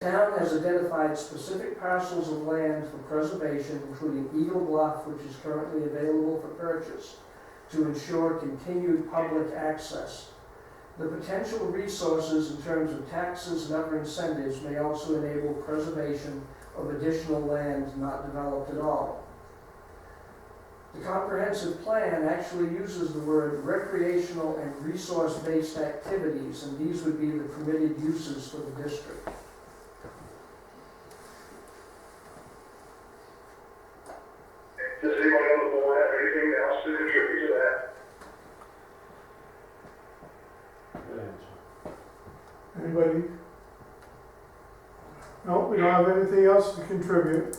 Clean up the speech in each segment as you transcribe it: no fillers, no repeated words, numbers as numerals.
The town has identified specific parcels of land for preservation, including Eagle Bluff, which is currently available for purchase, to ensure continued public access. The potential resources in terms of taxes and other incentives may also enable preservation of additional land not developed at all. The comprehensive plan actually uses the word recreational and resource-based activities, and these would be the permitted uses for the district. Does anyone on the board have anything else to contribute to that? Good answer. Anybody? No, we don't have anything else to contribute.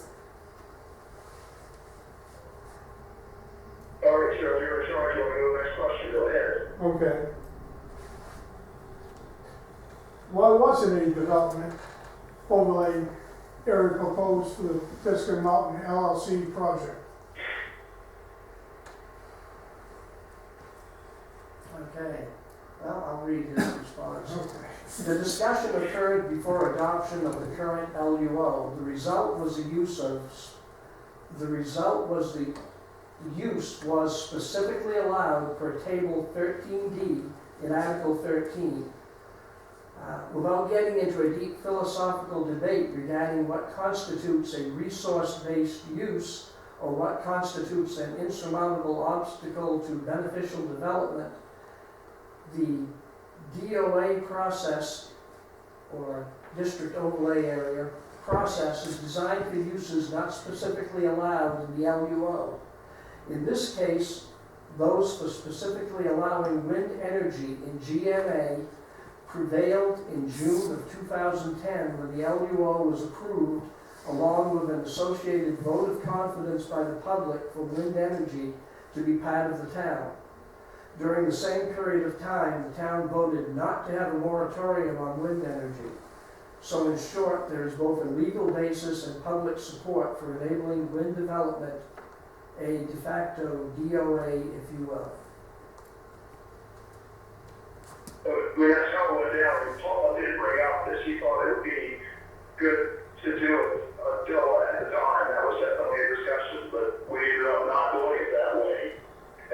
All right, sir, if you're in charge, you want to go to the next question, go ahead. Okay. Why wasn't any development overlay area proposed for the Pisgah Mountain LLC project? Okay, well, I'll read his response. Okay. The discussion occurred before adoption of the current LUO. The result was the use was specifically allowed per Table 13D in Article 13. Without getting into a deep philosophical debate regarding what constitutes a resource-based use or what constitutes an insurmountable obstacle to beneficial development, the DOA process, or District Overlay Area process, is designed for uses not specifically allowed in the LUO. In this case, those for specifically allowing wind energy in GMA prevailed in June of 2010 when the LUO was approved, along with an associated vote of confidence by the public for wind energy to be part of the town. During the same period of time, the town voted not to have a moratorium on wind energy. So in short, there is both a legal basis and public support for enabling wind development, a de facto DOA, if you will. That's how it went down. Paul did bring up this. He thought it would be good to do it until at the time. That was definitely a discussion, but we ended up not doing it that way.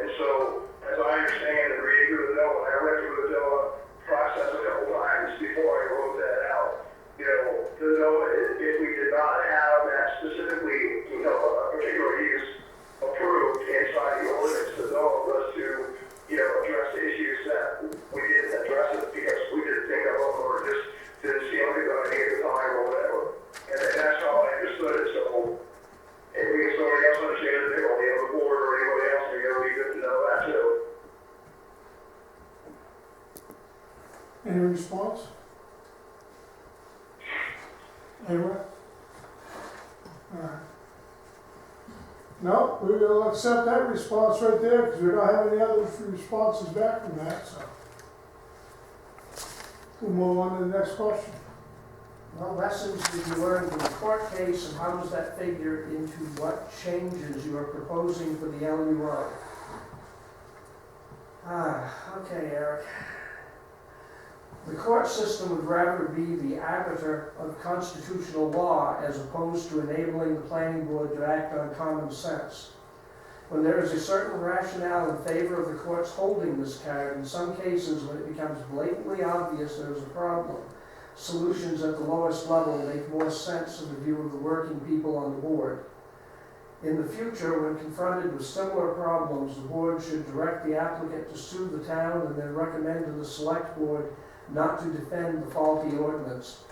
And so, as I understand and read through the NOAA, I read through the NOAA process a couple times before I wrote that out. You know, the NOAA, if we did not have that specifically, you know, a particular use approved inside the ordinance, the NOAA was to, you know, address issues that we didn't address it because we didn't think of them or just didn't see them at the time or whatever. And that's how I understood it. So, if we get somebody else understand it, or the board or anybody else, it would be good to know that too. Any response? Anyone? All right. No, we will accept that response right there because we don't have any other responses back from that, so. We'll move on to the next question. Well, lessons did you learn from the court case, and how does that figure into what changes you are proposing for the LUO? Okay, Eric. The court system would rather be the arbiter of constitutional law as opposed to enabling the planning board to act on common sense. When there is a certain rationale in favor of the courts holding this card, in some cases when it becomes blatantly obvious there is a problem, solutions at the lowest level make more sense in the view of the working people on the board. In the future, when confronted with similar problems, the board should direct the applicant to sue the town and then recommend to the select board not to defend the faulty ordinance.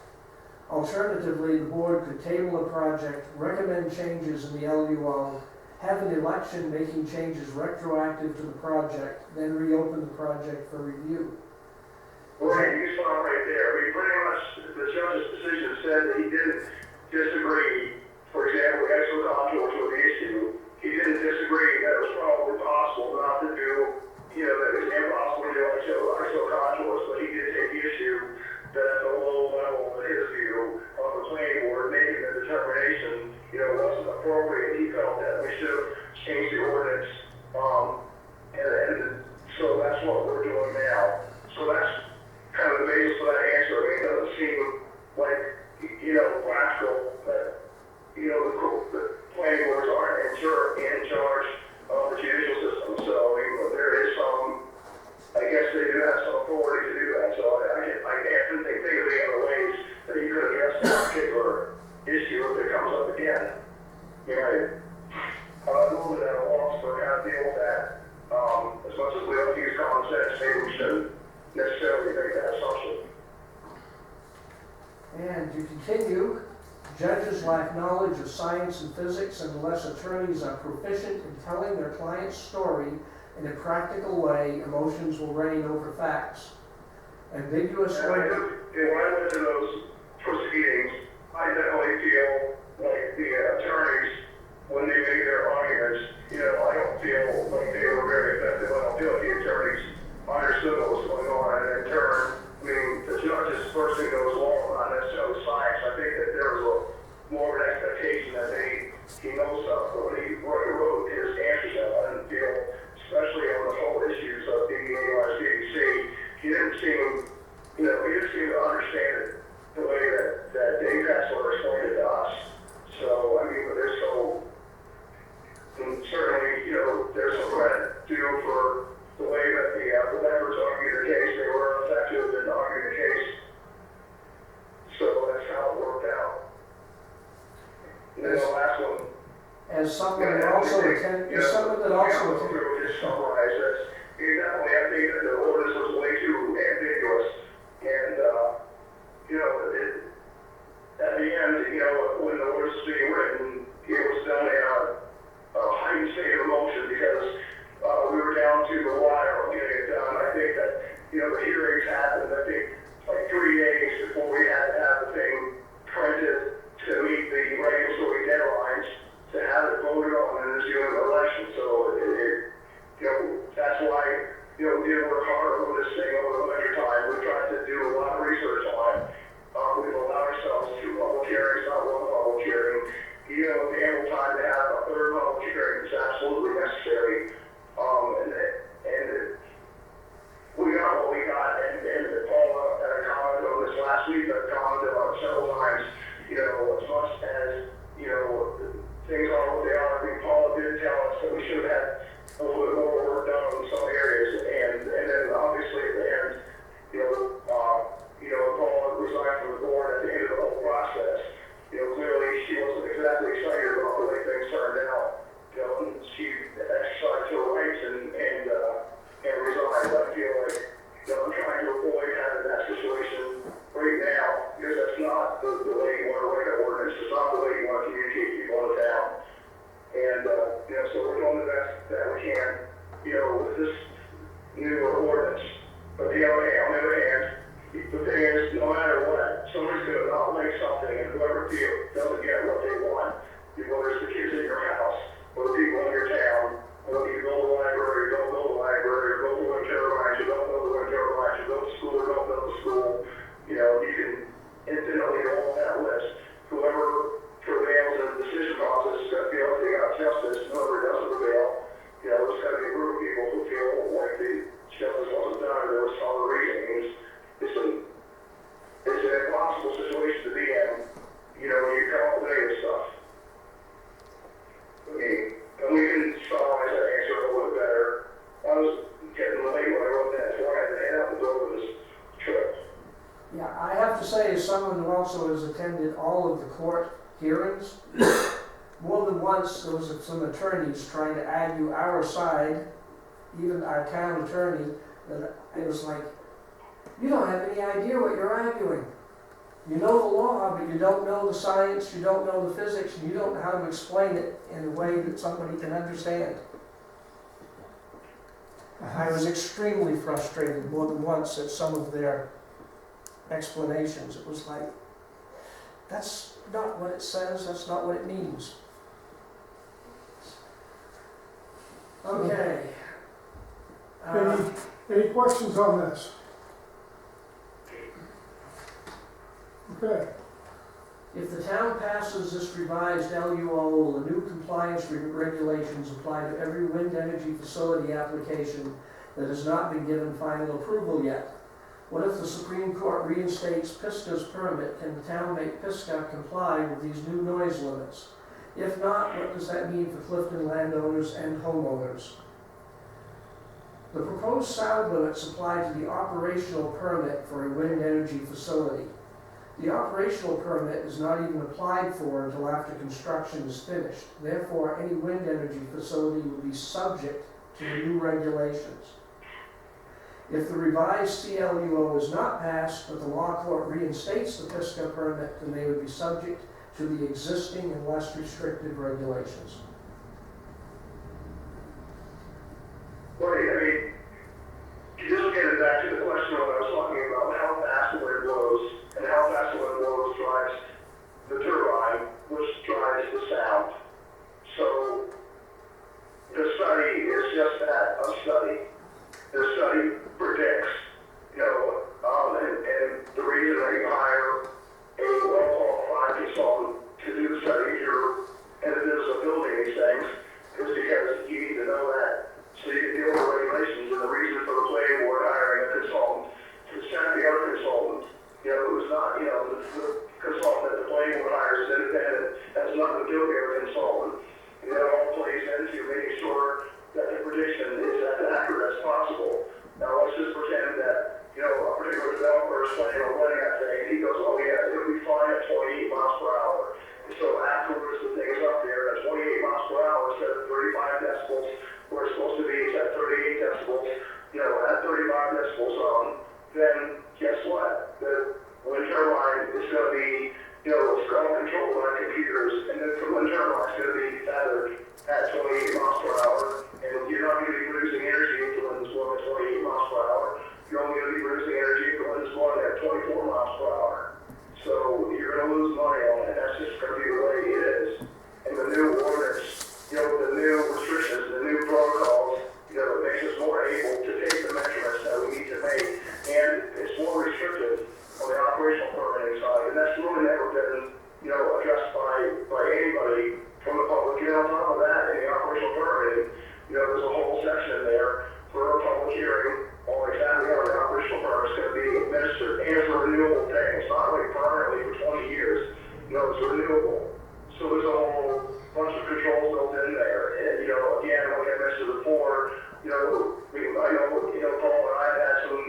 Alternatively, the board could table a project, recommend changes in the LUO, have an election making changes retroactive to the project, then reopen the project for review. Right, you saw it right there. I mean, pretty much the judge's decision said that he didn't disagree, for example, extra contours with the issue. He didn't disagree that it was probably possible not to do, you know, that it was impossible to do extra contours, but he did take the issue that at the low level, in his view, of the planning board, making the determination, you know, wasn't appropriate. He felt that we should have changed the ordinance, and so that's what we're doing now. So that's kind of the basis for that answer. I mean, it doesn't seem like, you to continue, judges lack knowledge of science and physics, and unless attorneys are proficient in telling their client's story in a practical way, emotions will reign over facts. Ambiguous And I just, when I went to those proceedings, I definitely feel like the attorneys, when they made their arguments, I don't feel like they were very effective. I don't feel like the attorneys understood what was going on, and in turn, the judge's first thing goes along, not necessarily science. I think that there was more of an expectation that he knows stuff, but when he wrote his answers out, I didn't feel, especially on the whole issues of DEI/CDC, he didn't seem to understand it the way that Dave Hassler explained it to us. So, I mean, certainly, there's some credit due for the way that the members argued the case. They were effective in arguing the case. So that's how it worked out. And then the last one. as someone that also attended, as someone that also attended. Just summarize this. Definitely, I think that the ordinance was way too ambiguous. And, at the end, when the ordinance was being written, it was done in a heightened state of emotion because we were down to the wire of getting it done. I think that, the hearings happened, I think, like 3 days before we had to have the thing printed to meet the regulatory deadlines to have it voted on in the June election. So, that's why, we did work hard on this thing over the winter time. We tried to do a lot of research on it. We've allowed ourselves 2 public hearings, not 1 public hearing. Even with ample time to have a 3rd public hearing is absolutely necessary. And we got what we got. And Paula commented on this last week. I've commented on it several times. As much as, things are what they are. I think Paula did tell us that we should have had a little bit more work done in some areas. And then obviously at the end, Paula resigned from the board at the end of the whole process. Clearly she wasn't exactly excited about the way things turned out. And she exercised her rights and resigned. I feel like, I'm trying to avoid having that situation right now because that's not the way you want to write an ordinance. It's not the way you want to communicate people in the town. And, so we're doing the best that we can, with this new ordinance. But on the other hand, the thing is, no matter what, somebody's going to not like something, and whoever doesn't get what they want, whether it's the kids in your house, or the people in your town, whether you build a library, you don't build a library, or build a wind turbine, you don't build a wind turbine, you build a school, or don't build a school, you can infinitely go on that list. Whoever prevails in the decision process is going to feel like they got justice. Whoever doesn't prevail, there's going to be a group of people who feel like the justice wasn't done, or there was some other reason. It's an impossible situation to be in, when you come up with negative stuff. And we can summarize that answer a little bit better. I was getting late when I wrote that, so I had to head out the door for this trip. Yeah, I have to say, as someone who also has attended all of the court hearings, more than once there was some attorneys trying to argue our side, even our town attorney, that it was like, you don't have any idea what you're arguing. You know the law, but you don't know the science, you don't know the physics, and you don't know how to explain it in a way that somebody can understand. I was extremely frustrated more than once at some of their explanations. It was like, that's not what it says, that's not what it means. Okay. Any questions on this? Okay. If the town passes this revised LUO, the new compliance regulations apply to every wind energy facility application that has not been given final approval yet. What if the Supreme Court reinstates PSCA's permit? Can the town make PSCA comply with these new noise limits? If not, what does that mean for Clifton landowners and homeowners? The proposed sound limits apply to the operational permit for a wind energy facility. The operational permit is not even applied for until after construction is finished. Therefore, any wind energy facility will be subject to the new regulations. If the revised CLUO is not passed, but the law court reinstates the PISCA permit, then they would be subject to the existing and less restrictive regulations. Right, I mean, just getting back to the question when I was talking about how fast the wind blows, and how fast the wind blows drives the turbine, which drives the sound. So, the study is just that, a study. The study predicts, and the reason that you hire a well-qualified consultant to do the study here, and it is a building these things, is because you need to know that. So you can deal with regulations, and the reason for the planning board hiring a consultant to send the other consultant, who's not, the consultant that the planning board hires is independent, has nothing to do with your consultant. And that all plays into making sure that the prediction is as accurate as possible. Now let's just pretend that, a particular developer is planning on running that thing, and he goes, oh yeah, it'll be fine at 28 miles per hour. And so afterwards the thing is up there at 28 miles per hour instead of 35 decibels, where it's supposed to be at 38 decibels, at 35 decibel zone, then guess what? The wind turbine is going to be, it's all controlled by computers, and then the wind turbine is going to be feathered at 28 miles per hour, and you're not going to be producing energy if the wind is blowing at 28 miles per hour. You're only going to be producing energy if the wind is blowing at 24 miles per hour. So you're going to lose money on it. That's just going to be the way it is. And the new ordinance, the new restrictions, the new protocols, it makes us more able to take the measurements that we need to make, and it's more restrictive on the operational permitting side, and that's really never been, addressed by anybody from the public. And on top of that, in the operational permitting, there's a whole section there for a public hearing on exactly how the operational permit is going to be administered, and it's a renewable thing. It's not like permanently for 20 years. It's renewable. So there's a whole bunch of controls built in there. And, again, like I mentioned before, I know, Paul and I had some,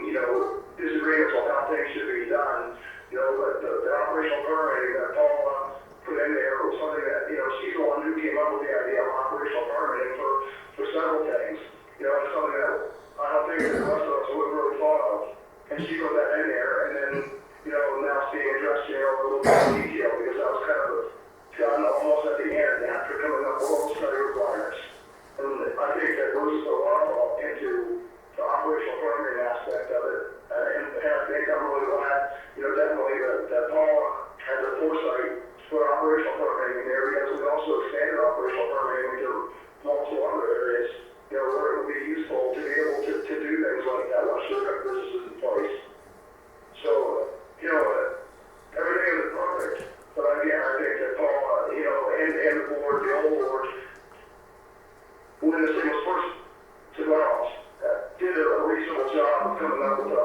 disagreements on how things should be done, but the operational permitting that Paul put in there was something that, she's the one who came up with the idea of operational permitting for several things. It's something that I don't think that the rest of us would have really thought of. And she put that in there, and then, now it's being addressed, a little bit in detail, because that was kind of done almost at the end after coming up with all the study requirements. And I think that moves a lot into the operational permitting aspect of it. And I think I'm really glad, definitely that Paul had the foresight to put operational permitting in there, because we also expanded operational permitting into multiple other areas, where it would be useful to be able to do things like that once you've got businesses in place. So, everything is perfect. But again, I think that Paul, and the board, the old board, when this thing was first developed, did a reasonable job of coming up with a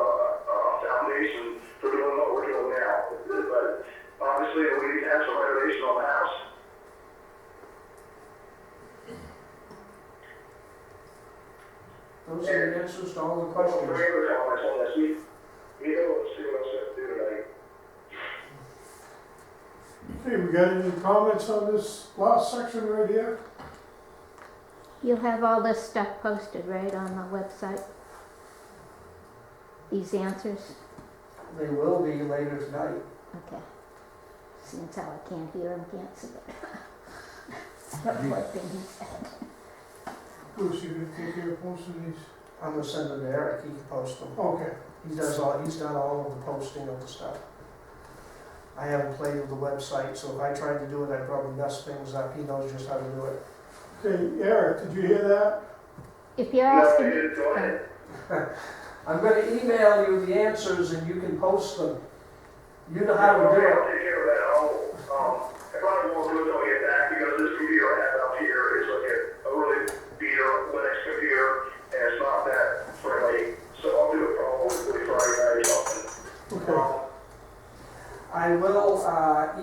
foundation for doing what we're doing now. But obviously, we need to have some renovation on the house. Those are the answers to all the Three questions. other comments on this. Let's see what else we have to do tonight. Okay, we got any comments on this last section right here? You have all this stuff posted, right, on the website? These answers? They will be later tonight. Okay. Since how I can't hear them, can't see it. That's what things said. Bruce, you gonna take care of posting these? I'm gonna send them to Eric, he can post them. Okay. He's done all of the posting of the stuff. I haven't played with the website, so if I tried to do it, I'd probably mess things up. He knows just how to do it. Okay, Eric, did you hear that? If you're No, asking, you didn't go ahead. I'm gonna email you the answers and you can post them. You know how to do I'll it. take care of that. I probably won't do it till I get back, because this computer I have out here is like a really beater Linux computer, and it's not that friendly. So I'll do it probably Friday night or something. Okay. I will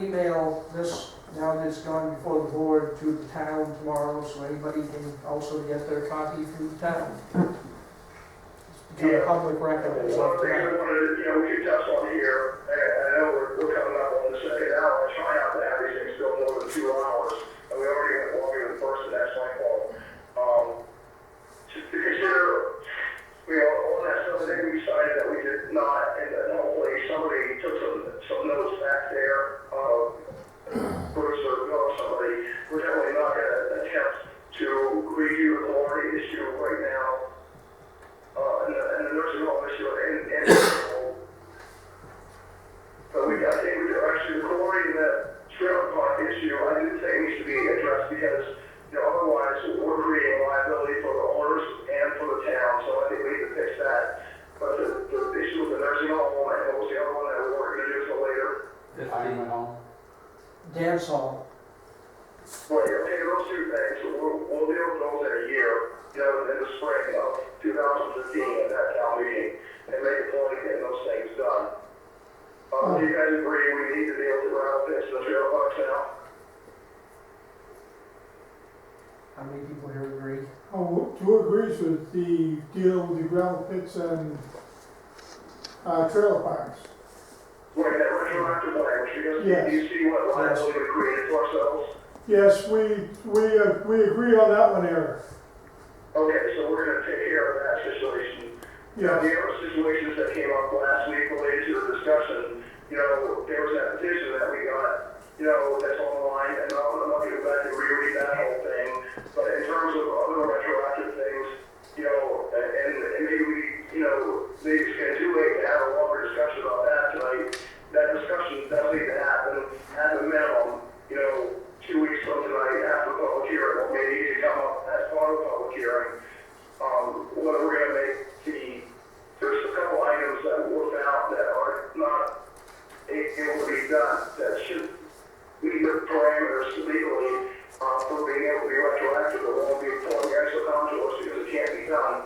email this, now that it's gone before the board, to the town tomorrow, so anybody can also get their copy from the town. It's become a public record. It's One up thing to I them. wanted, we could touch on here, and I know we're coming up on the second hour. I try not to have these things go more than 2 hours, and we already went longer than the first, and that's my fault. To consider, on that stuff that we dance hall. Well, okay, those two things, we'll deal with those in a year, in the spring of 2015 at that town meeting, and make a point of getting those things done. Do you guys agree we need to deal with the gravel pits and the trail parks now? How many people here agree? Oh, who agrees with the deal with the gravel pits and trailer parks? Like that retroactive language, because Yes. do you see what liability we created to ourselves? Yes, we agree on that one, Eric. Okay, so we're gonna take care of that situation. Now, the Yes, other situations that came up last week related to the discussion, there was that petition that we got, that's online, and I'm not gonna go back and reread that whole thing, but in terms of other retroactive things, and maybe we, maybe it's getting too late to have a longer discussion about that tonight. That discussion does need to happen at the minimum, 2 weeks from tonight after the public hearing, or maybe it can come up as part of the public hearing. Whether we're gonna make there's a couple items that were found that are not able to be done, that should meet the parameters legally, for being able to be retroactive, or won't be pulling against the contours because it can't be done.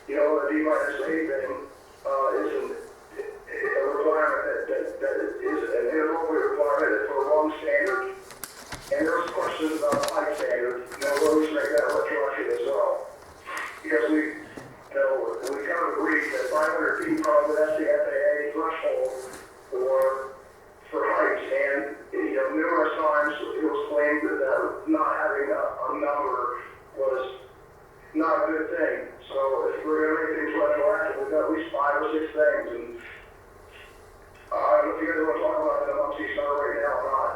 The D-minus A thing, isn't a requirement that is an inappropriate requirement for a wrong standard. And there's questions about the height standard, those make that retroactive as well. Because we kind of agreed that 500 feet probably that's the FAA threshold for height, and numerous times it was claimed that not having a number was not a good thing. So if we're going to make things retroactive, we've got at least 5 or 6 things, and I don't know if you guys want to talk about that amongst each other right now or not.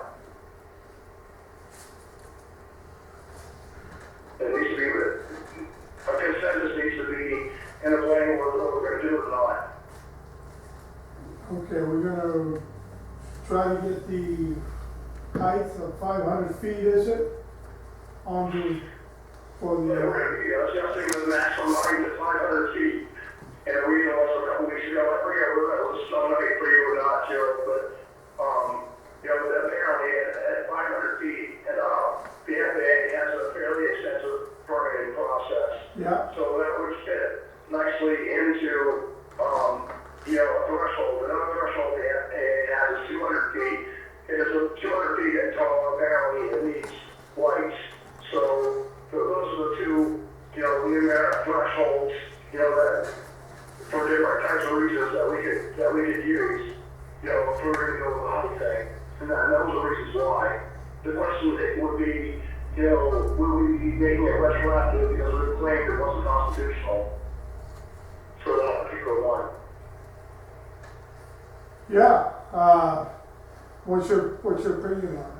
It needs to be, a consensus needs to be in the planning whether we're going to do it or not. okay, we're gonna try to get the height of 500 feet, is it? For We're the, going to be adjusting the maximum height to 500 feet. And we also a couple weeks ago, I forget whether that was snow night for you or not, Joe, but, apparently at 500 feet, and the FAA has a fairly extensive permitting process. yeah, So that would fit nicely into, a threshold. Another threshold the FAA has is 200 feet. It is 200 feet and tall, apparently it needs lights. So those are the two, numeric thresholds, that for different types of reasons that we could use, for the height thing. And those are reasons why. The question would be, will we be making it retroactive because we claimed it wasn't constitutional for that particular one? yeah, what's your opinion on it?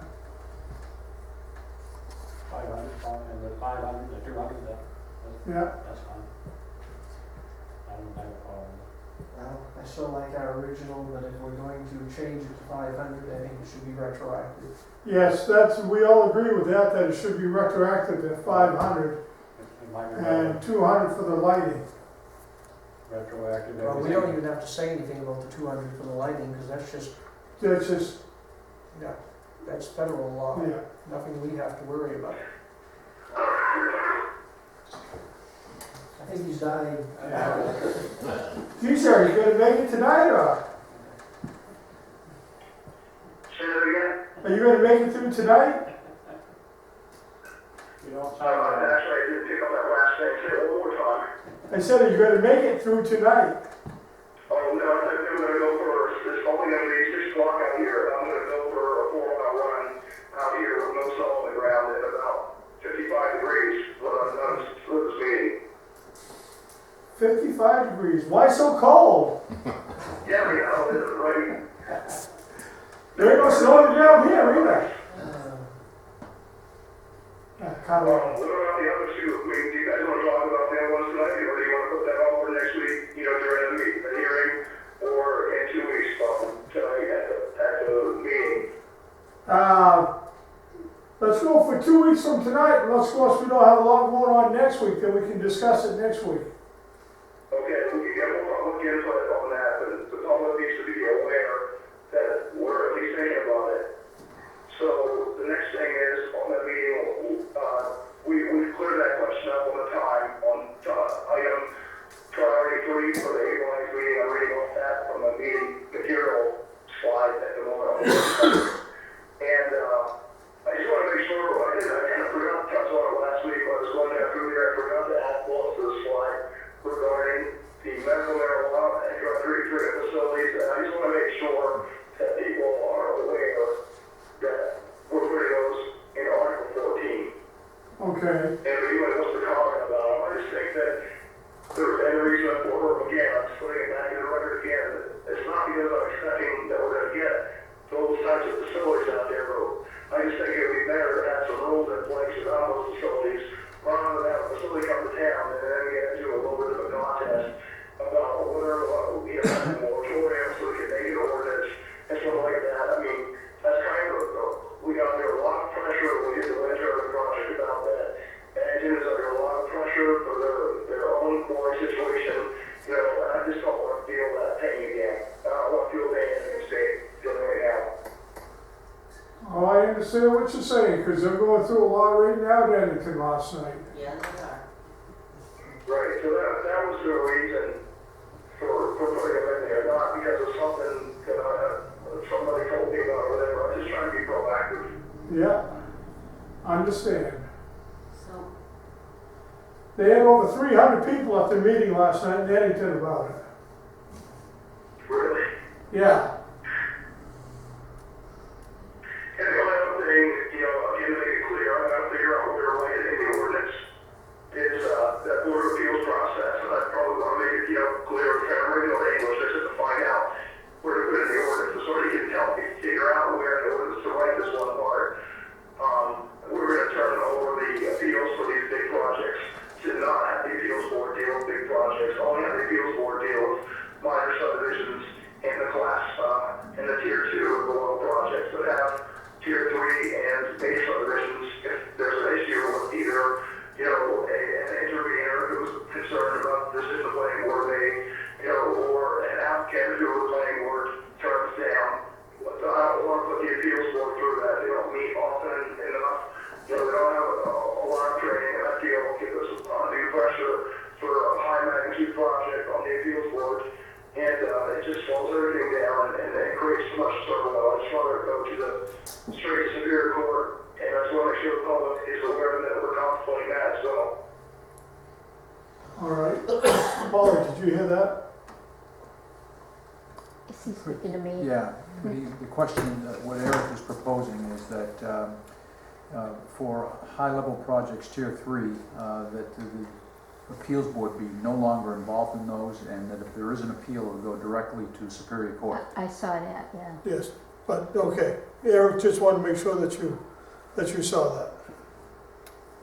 500, and the 500, the 200, Yeah, that's fine. I don't have a problem. Well, I still like our original, but if we're going to change it to 500, I think it should be retroactive. yes, we all agree with that it should be retroactive at 500 It might be and 200 for the lighting. retroactive. Well, we don't even have to say anything about the 200 for the lighting, because that's just, That's just, that's federal law. yeah, Nothing we have to worry about. I think he's dying. geez, are you gonna make it tonight, or Say that again? are you gonna make it through tonight? You don't Actually, sign I didn't pick up that last thing. Say it one more time. I said, are you gonna make it through tonight? Oh, no, I think I'm going to go it's only going to be 6 o'clock out here. I'm going to go for a 4-mile run out here with no snow on the ground at about 55 degrees when I'm done with this meeting. 55 degrees, why so cold? Yeah, we know, this is right. There ain't no snow on the ground here either. Kind What of, about the other two? I mean, do you guys want to talk about the other ones tonight, or do you want to put that on for next week, during the hearing, or in 2 weeks from tonight at the meeting? let's go for 2 weeks from tonight, unless of course we don't have a lot going on next week, then we can discuss it next week. Okay, we can get more public input on that, but the public needs to be aware that we're at least thinking about it. So thing is, on that meeting, we cleared that question up on the time, on item priority 3 for the April 9th meeting. I'm reading off that from the meeting material slide at the moment. And I just want to make sure, I kind of forgot to touch on it last week when I was going down through there. I forgot to add both to the slide regarding the medical marijuana and drug-free treatment facilities. And I just want to make sure that people are aware that we're putting those in Article 14. Okay, And if anyone wants to comment about them, I just think that there's any reason for her, again, I'm just putting it back in the record again, it's not because I'm expecting that we're going to get those types of facilities out there, but I just think it would be better to have some rules in place around those facilities, rather than have a facility come to town and then get into a little bit of a contest about whether we have a moratorium so we can make an ordinance and stuff like that. I mean, that's kind of, we got under a lot of pressure when we did the winter project about that. And it is under a lot of pressure for their own quarry situation. You know, I just don't want to feel that pain again. I don't want to feel pain in the state feeling right now. oh, I understand what you're saying, because they're going through a lot right now, Bennington, last night. Yeah, they are. Right, so that was the reason for putting them in there, not because of something that somebody told me about or whatever. I'm just trying to be proactive. Yeah, understand. So, They had over 300 people at the meeting last night in Bennington about it. Really. Yeah, And the only other thing, you know, again, to make it clear, I'm going to figure out where to write it in the ordinance is that Board of Appeals process. And I probably want to make it, you know, clear in kind of regular English, just to find out where to put it in the ordinance, so somebody can help me figure out where in the ordinance to write this one part. We're going to turn over the appeals for these big projects to not have the appeals board deal with big projects, only have the appeals board deal with minor subdivisions and the class, and the tier 2 or below projects that have tier 3 and base subdivisions. If there's an issue with either, you know, an intervener who's concerned about this in the planning board may, you know, or an applicant who the planning board turns down. I don't want to put the appeals board through that. They don't meet often enough. You know, they don't have a lot of training, and I feel will give us undue pressure for a high magnitude project on the appeals board. And it just slows everything down and it creates too much turmoil. I just want to go to the straight Superior Court, and I just want to make sure the public is aware that we're contemplating that as well. all right. Polly, did you hear that? is he speaking to me? Yeah, the question, what Eric is proposing is that for high-level projects, tier 3, that the appeals board be no longer involved in those, and that if there is an appeal, it would go directly to Superior Court. I saw that, yeah. Yes, but, okay. Eric just wanted to make sure that you saw that.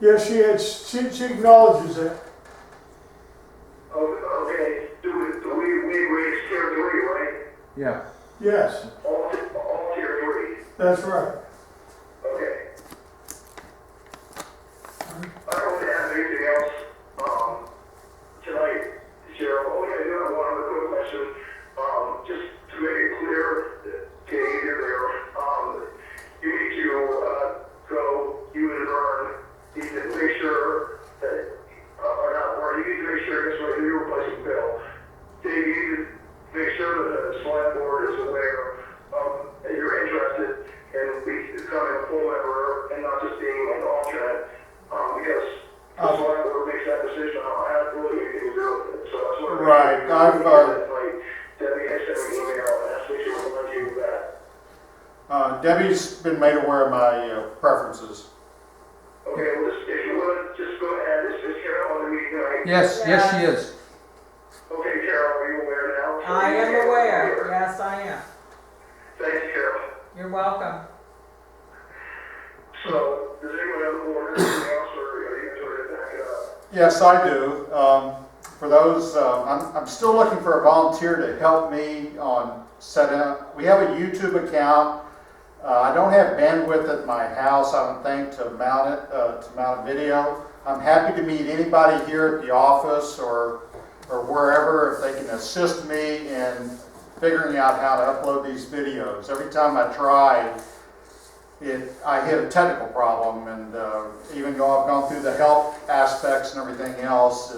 Yes, she acknowledges it. Okay, do we raise tier 3, right? Yeah, Yes, All tier 3. that's right. Okay. I don't have anything else tonight, Cheryl. Only I do have one other quick question. Just to make it clear, Katie, you're there. You need to go, you and Vern, need to make sure that, or not Vern, you need to make sure this way you're replacing Bill. Dave, you need to make sure that the select board is aware that you're interested in becoming a full member and not just being an alternate, because the select board makes that decision. I don't have really anything to do with it. So that's what Right, I've, Debbie has sent me an email and asked me to remind you of that. Debbie's been made aware of my preferences. Okay, well, if you would, just go ahead. Is Carol on the meeting tonight? yes, yes, she is. Okay, Carol, are you aware now? I am aware, yes, I am. Thank you, Carol. You're welcome. So, does anyone have the board or anything else, or are you going to back it up? Yes, I do. For those, I'm still looking for a volunteer to help me on setting up. We have a YouTube account. I don't have bandwidth at my house, I don't think, to mount it, to mount a video. I'm happy to meet anybody here at the office or wherever if they can assist me in figuring out how to upload these videos. Every time I try, I hit a technical problem, and even though I've gone through the help aspects and everything else,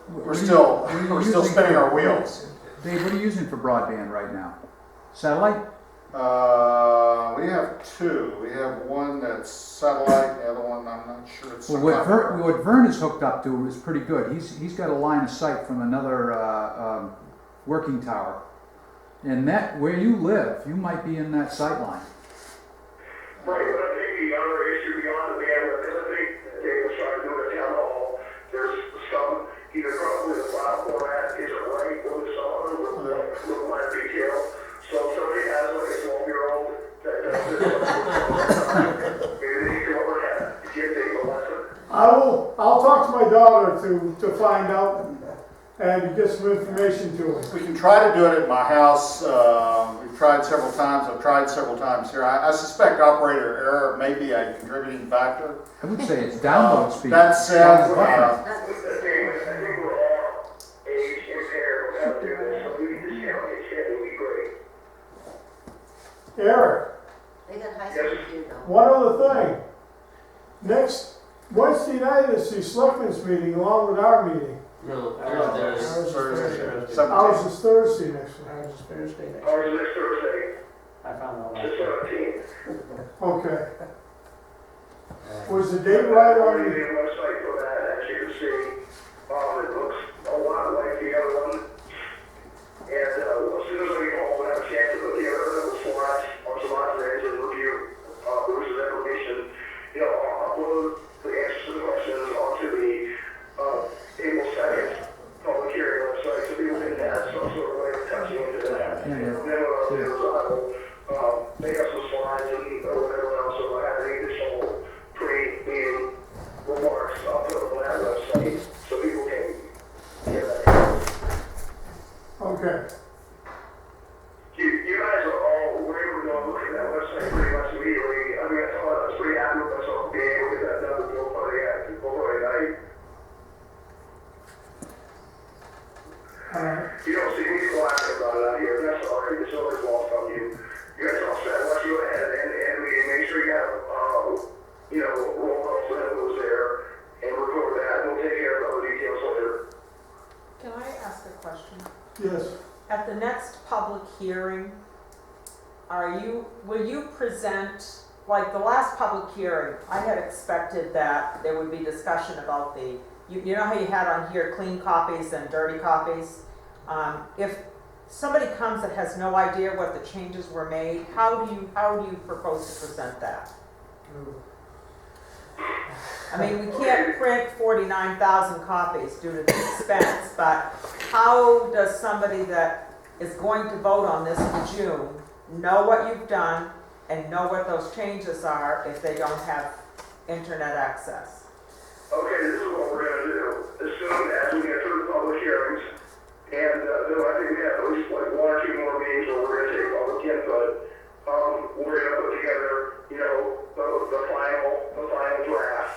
we're still spinning our wheels. Dave, what are you using for broadband right now? Satellite? We have two. We have one that's satellite, the other one I'm not sure. It's Well, some what kind of- what Vern is hooked up to is pretty good. He's got a line of sight from another working tower. And that, where you live, you might be in that sight line. Right, but I think the other issue beyond the bandwidth, because I think Dave was trying to do it at town hall, there's some, either probably the file format isn't right, or there's some other little minor detail. So if somebody has like a 12-year-old that does this, maybe they can come over and give Dave a lesson. I'll talk to my daughter to find out and get some information to her. We can try to do it at my house. We've tried several times. I've tried several times here. I suspect operator error may be a contributing factor. I would say it's download speed. That said, I think we're all age impaired with how to do this, so we need to see how they can, it would be great. Eric, They got high speed too, though. one other thing. Next Wednesday night is the selectmen's meeting along with our meeting. No, Thursday, Ours is Thursday next week. Ours is Thursday next week. Ours is next Thursday, I found out the last week. 17th. Okay. Was the date right on The the, website for that, as you can see, it looks a lot like the other one. And as soon as we all have a chance to look together the slides on some odds and review Bruce's information, I'll upload the answers to the questions onto the April 2nd public hearing website so people can have some sort of way of touching into that. Yeah, yeah. And then what I'll do is I will make up some slides and whatever else, so I have any additional pre-meeting remarks, I'll put them on that website so people can get that. okay. You guys are all, we're able to go look at that website pretty much immediately. I mean, I was pretty happy with myself being able to get that done before Friday night. You don't see me laughing about it out here, that's all right, it's always lost on you. You guys all set, let's go ahead and we make sure you have, roll calls when it was there and record that, and we'll take care of other details later. Can I ask a question? Yes. At the next public hearing, will you present, like the last public hearing, I had expected that there would be discussion about you know how you had on here clean copies and dirty copies? If somebody comes that has no idea what the changes were made, how do you propose to present that? I mean, we can't print 49,000 copies due to the expense, but how does somebody that is going to vote on this in June know what you've done and know what those changes are if they don't have internet access? Okay, this is what we're gonna do. As soon as we get through the public hearings, and then I think we have at least like one or two more meetings where we're gonna take public input. We're gonna put together, the final draft.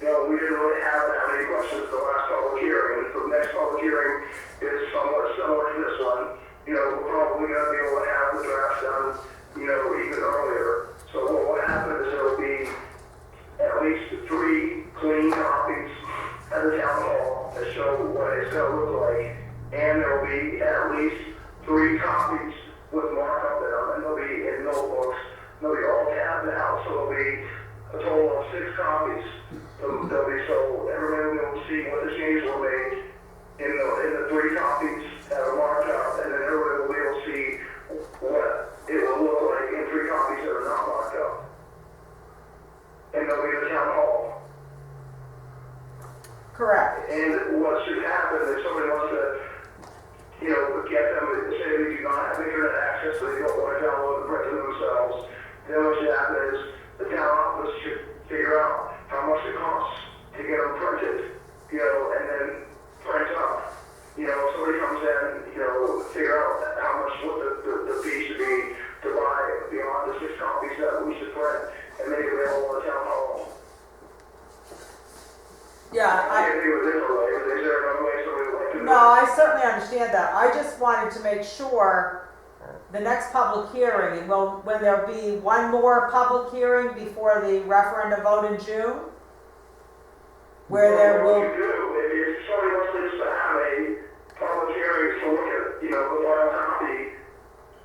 We didn't really have that many questions the last public hearing. The next public hearing is somewhat similar to this one. We're probably gonna be able to have the draft done, even earlier. So what will happen is there'll be at least 3 clean copies at the town hall that show what it's going to look like. And there'll be at least 3 copies with markup in them, and they'll be in notebooks. They'll be all tabbed out, so there'll be a total of 6 copies. They'll be so everybody will be able to see what the changes were made in the 3 copies that are marked up, and then everybody will be able to see what it will look like in 3 copies that are not marked up. And they'll be in the town hall. Correct. And what should happen if somebody wants to, get them, say they do not have internet access, so they don't want to download and print it themselves, then what should happen is the town office should figure out how much it costs to get them printed, and then print up. If somebody comes in, figure out what the fee should be to buy beyond the 6 copies that we should print and make it available in the town hall. Yeah, I can't think of a different way, but is there another way somebody would like to do it? no, I certainly understand that. I just wanted to make sure the next public hearing, will there be one more public hearing before the referendum vote in June? Where there Well, will, what you do, if somebody wants us to have a public hearing to look at, the final copy,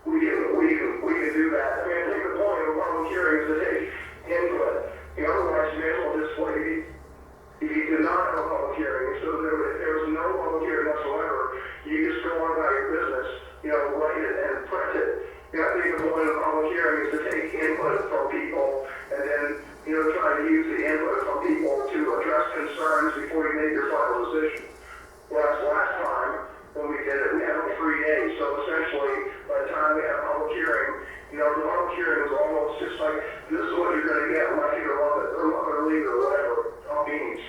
we can do that. I mean, I think the point of a public hearing is to take input. Otherwise, you may as well just, if you do not have a public hearing, so if there was no public hearing whatsoever, you just go on about your business, write it and print it. I think the point of a public hearing is to take input from people and then, try to use the input from people to address concerns before you make your final decision. Whereas last time, when we did it, we had only 3 days, so essentially, by the time we had a public hearing, the public hearing was almost just like, this is what you're gonna get, like you love it, or love it or leave it, or whatever it all means.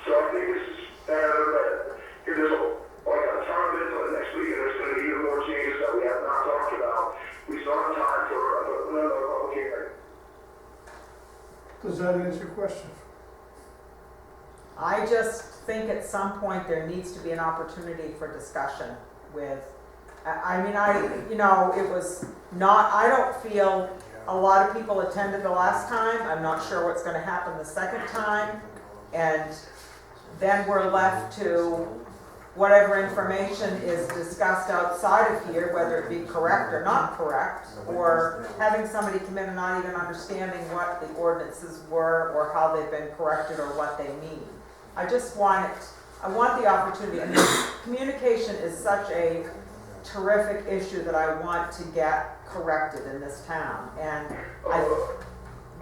So I think this is better, but if there's a ton of input next week, and there's gonna be even more changes that we have not talked about, we still have time for another public hearing. Does that answer your question? I just think at some point there needs to be an opportunity for discussion with, it was not, I don't feel a lot of people attended the last time. I'm not sure what's gonna happen the second time. And then we're left to whatever information is discussed outside of here, whether it be correct or not correct, or having somebody come in and not even understanding what the ordinances were or how they've been corrected or what they mean. I want the opportunity, and communication is such a terrific issue that I want to get corrected in this town, and I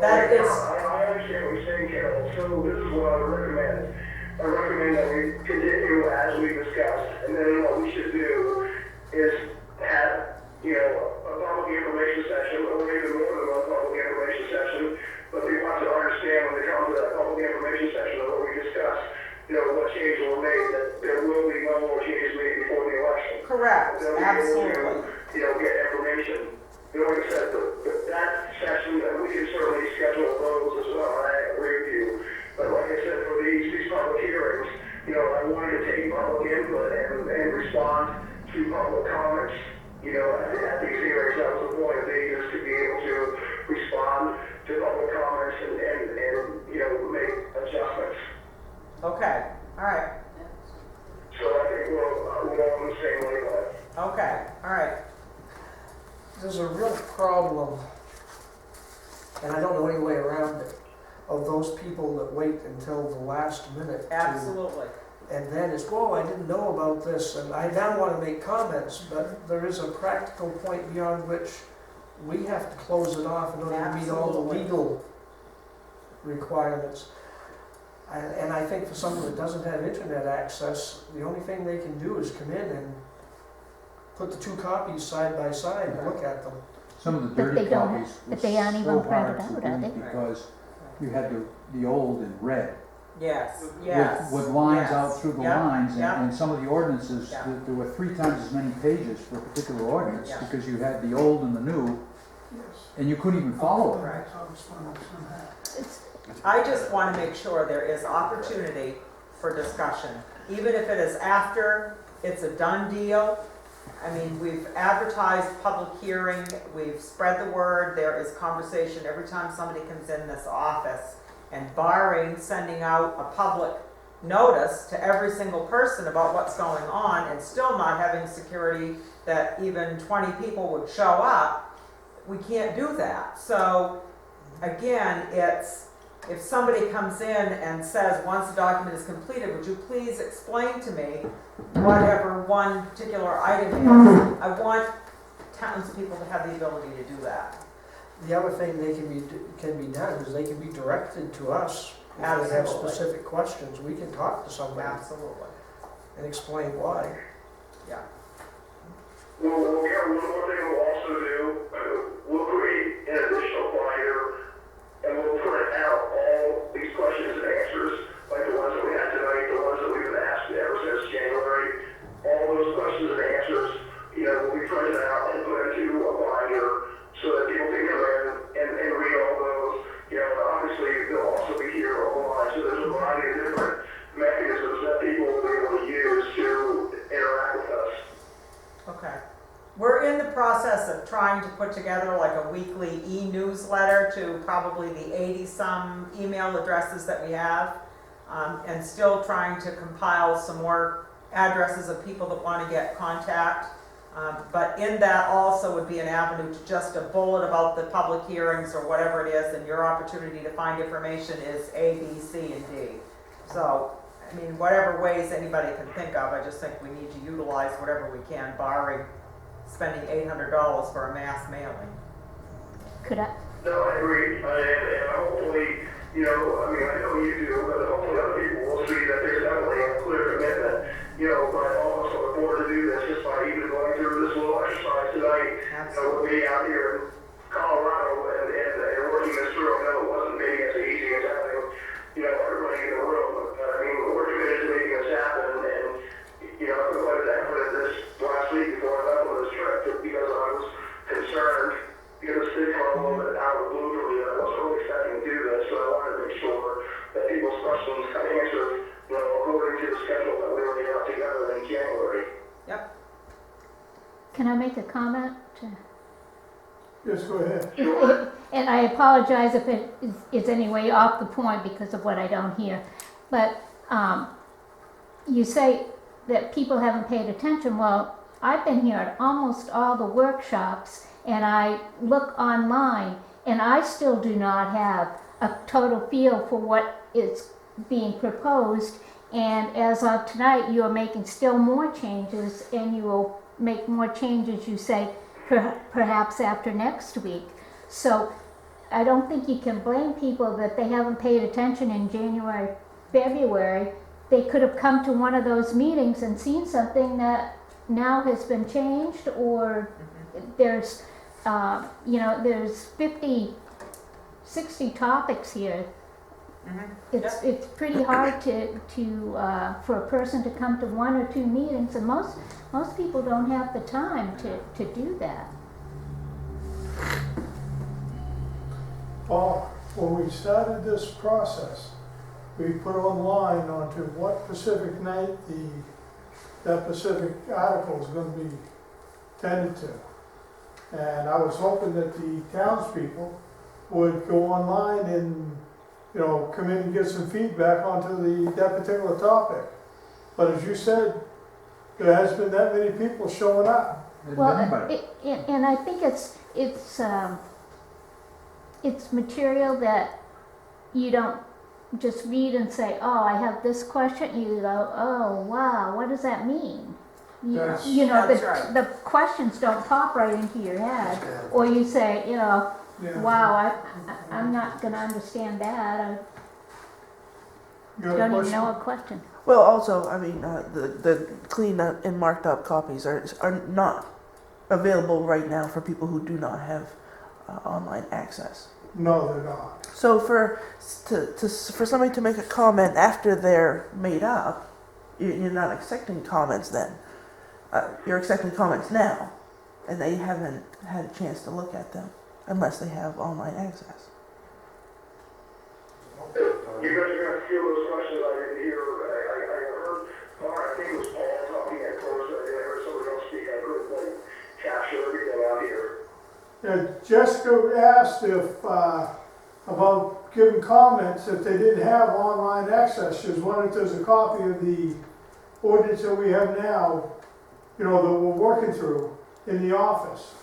that is, I understand what you're saying, Carol, so this is what I would recommend. I recommend that we continue as we discussed, and then what we should do is have, a public information session, or even more than one public information session, but people have to understand when they come to that public information session of what we discussed, what changes were made, that there will be no more changes made before the election. correct, They'll be absolutely. able to, get information. Like I said, that session, we can certainly schedule those as well, and I agree with you. But like I said, for these public hearings, I wanted to take public input and respond to public comments, at these hearings. That was the point of these, is to be able to respond to public comments and make adjustments. Okay, all right, So I think we're all on the same wavelength. okay, all right. There's a real problem, and I don't know any way around it, of those people that wait until the last minute to, Absolutely. and then it's, whoa, I didn't know about this, and I now want to make comments, but there is a practical point beyond which we have to close it off in order to meet all the Absolutely. legal requirements. And I think for someone that doesn't have internet access, the only thing they can do is come in and put the 2 copies side by side and look at them. Some of the But dirty they don't copies have- were but they aren't even so hard printed to out, are read they? because you had the old in red. Yes, yes. With lines yes. out through the Yep, lines, yep. and some of the ordinances, Yeah. there were 3 times as many pages for a particular ordinance, Yeah. because you had the old and the new, Yes. and you couldn't even follow it. Right. It's, I just want to make sure there is opportunity for discussion, even if it is after it's a done deal. I mean, we've advertised public hearing, we've spread the word, there is conversation every time somebody comes in this office, and barring sending out a public notice to every single person about what's going on, and still not having security that even 20 people would show up, we can't do that. So, again, it's, if somebody comes in and says, once the document is completed, would you please explain to me whatever one particular item is? I want townspeople to have the ability to do that. The other thing they can be done is they can be directed to us. If they have Absolutely. specific questions, we can talk to somebody Absolutely. and explain why. Yeah. Well, one more thing we'll also do, we'll create an additional binder, and we'll print out all these questions and answers, like the ones that we had tonight, the ones that we've been asked ever since January. All those questions and answers, will be printed out and put into a binder so that people can come in and read all those. Obviously, they'll also be here online, so there's a variety of different mechanisms that people will be able to use to interact process of trying to put together like a weekly e-newsletter to probably the 80-some email addresses that we have, and still trying to compile some more addresses of people that want to get contact. But in that also would be an avenue to just a bullet about the public hearings or whatever it is, and your opportunity to find information is A, B, C, and D. So, I mean, whatever ways anybody can think of, I just think we need to utilize whatever we can, barring spending $800 for a mass mailing. Could I, No, I agree, and hopefully, you know, I mean, I know you do, but hopefully other people will see that there's definitely a clear commitment, you know, by all of us on the board to do this, just by even going through this little exercise tonight. You know, with me out here in Colorado and working this through, I know it wasn't maybe as easy as having, you know, everybody in the room, but I mean, we're committed to making this happen, and, you know, I put quite an effort in this last week before I left on this trip, because I was concerned, because this did come a little bit out of the blue for me, and I wasn't really expecting to do this, so I wanted to make sure that people's questions got answered, you know, according to the schedule that we already got together in January. Yep. can I make a comment? Yes, go ahead. And I apologize if it is any way off the point because of what I don't hear. But you say that people haven't paid attention. Well, I've been here at almost all the workshops, and I look online, and I still do not have a total feel for what is being proposed. And as of tonight, you are making still more changes, and you will make more changes, you say, perhaps after next week. So I don't think you can blame people that they haven't paid attention in January, February. They could have come to one of those meetings and seen something that now has been changed, or there's, you know, there's 50, 60 topics here. It's pretty hard to for a person to come to one or two meetings, and most people don't have the time to do that. Well, when we started this process, we put online onto what Pacific night that Pacific article is going to be tended to. And I was hoping that the townspeople would go online and, you know, come in and get some feedback onto that particular topic. But as you said, there has been that many people showing up. Well, and I think it's material that you don't just read and say, oh, I have this question. You go, oh, wow, what does that mean? That's- You know, That's right. the questions don't pop right into your head. Or you say, you know, Yeah. wow, I'm not going to understand that. You I got a don't even question? know a question. Well, also, I mean, the cleaned up and marked up copies are not available right now for people who do not have online access. No, they're not. So for somebody to make a comment after they're made up, you're not accepting comments then. You're accepting comments now, and they haven't had a chance to look at them unless they have online access. You guys are gonna feel those questions I didn't hear. I heard, I think it was Paul talking at first. I heard somebody else speak. I couldn't like capture everything out here. Jessica asked if about giving comments if they didn't have online access. She was wondering if there's a copy of the ordinance that we have now, you know, that we're working through in the office.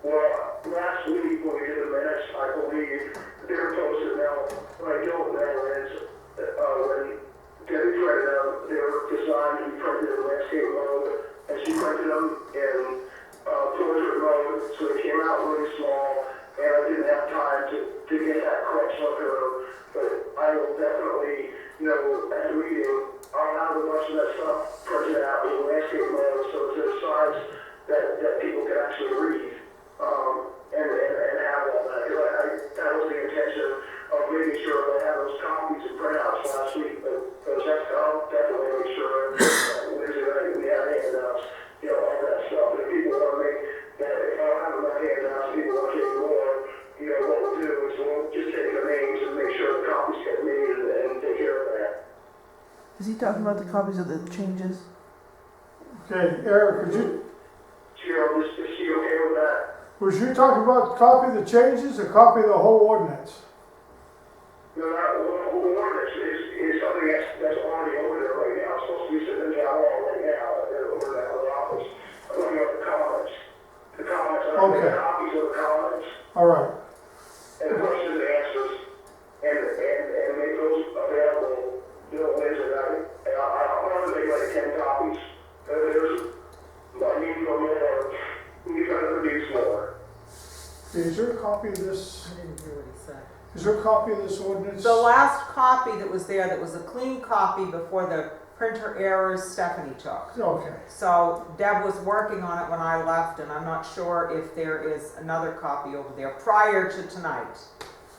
Well, last week when we did the minutes, I believe they were posted now. What I don't know is when Debbie printed them, they were designed to be printed in landscape mode, and she printed them in portrait mode, so they came out really small, and I didn't have time to get that correction of her. But I will definitely, you know, at the meeting, I'll have a bunch of that stuff printed out in landscape mode, so it's a size that people can actually read. And have all that. That was the intention of making sure they have those copies and printouts last week. But Jessica, I'll definitely make sure that Wednesday night we have handouts, you know, all that stuff. If people want to make that, if I don't have enough handouts, people want to take more, you know, what we'll do is we'll just take their names and make sure the copies get made and take care of that. Is he talking about the copies of the changes? Okay, Eric, could you? Cheryl, is she okay with that? Was you talking about copy of the changes or copy of the whole ordinance? No, that ordinance is something that's already over there right now. It's supposed to be sitting in town hall right now, over that other office. I'm looking at the comments. The comments, I'm Okay. making copies of the comments, All right, and questions and answers, and make those available, Wednesday night. And I'm going to make like 10 copies. I need no more, we try to produce more. is there a copy of this, I didn't hear what he said. is there a copy of this ordinance? The last copy that was there, that was a clean copy before the printer errors Stephanie took. Okay, So Deb was working on it when I left, and I'm not sure if there is another copy over there prior to tonight.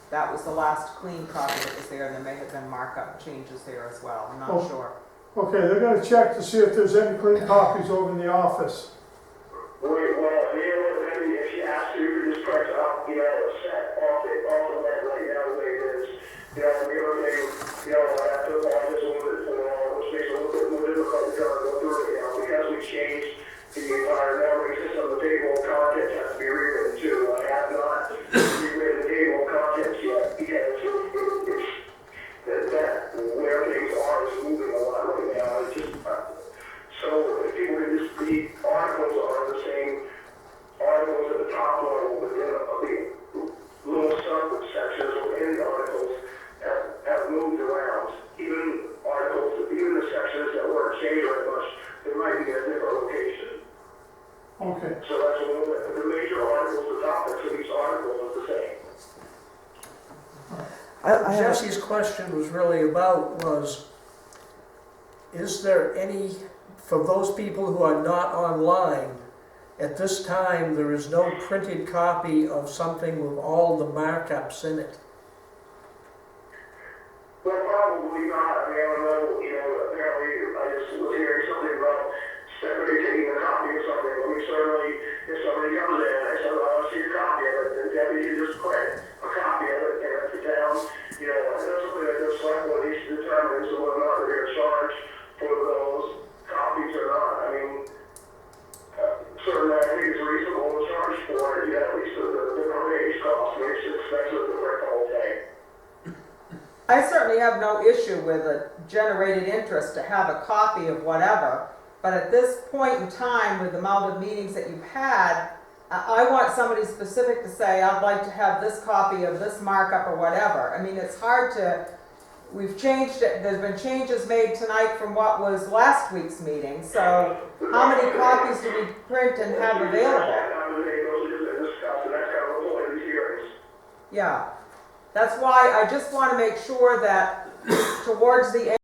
That was the last clean copy that was there, and there may have been markup changes there as well, I'm Oh. not sure. okay, they're gonna check to see if there's any clean copies over in the office. Well, maybe if you ask her, you can just print out, a set off the net right now the way it is. The other thing, I have to watch this a little bit more, which makes it a little bit more difficult to go through it, because we changed the entire numbering system, the table of contents has to be rewritten too. I have not rewritten the table of contents yet, because it's that where things are is moving a lot right now. It's just, so if people can just, the articles are the same articles at the top level, but then the little subsections within the articles have moved around. Even the sections that weren't changed very much, they might be at a different location. Okay, So that's a little bit, the major articles, the topics of each article is the same. I have, Jesse's question was really about was, is there any, for those people who are not online, at this time, there is no printed copy of something with all the markups in it. Well, probably not. I mean, I don't know, apparently I just was hearing something about Stephanie taking a copy of something. I mean, certainly, if somebody comes in and I said, well, I want to see a copy of it, then Debbie can just print a copy of it and write it down. That's something that the select board needs to determine, so whether or not they're going to charge for those copies or not. I mean, certainly I think it's reasonable to charge for it, at least the page cost, makes it expensive to print the whole thing. I certainly have no issue with a generated interest to have a copy of whatever, but at this point in time, with the amount of meetings that you've had, I want somebody specific to say, I'd like to have this copy of this markup or whatever. I mean, it's hard to, we've changed it, there's been changes made tonight from what was last week's meeting, so how many copies do we print and have available? Yeah, that's why I just want to make sure that towards the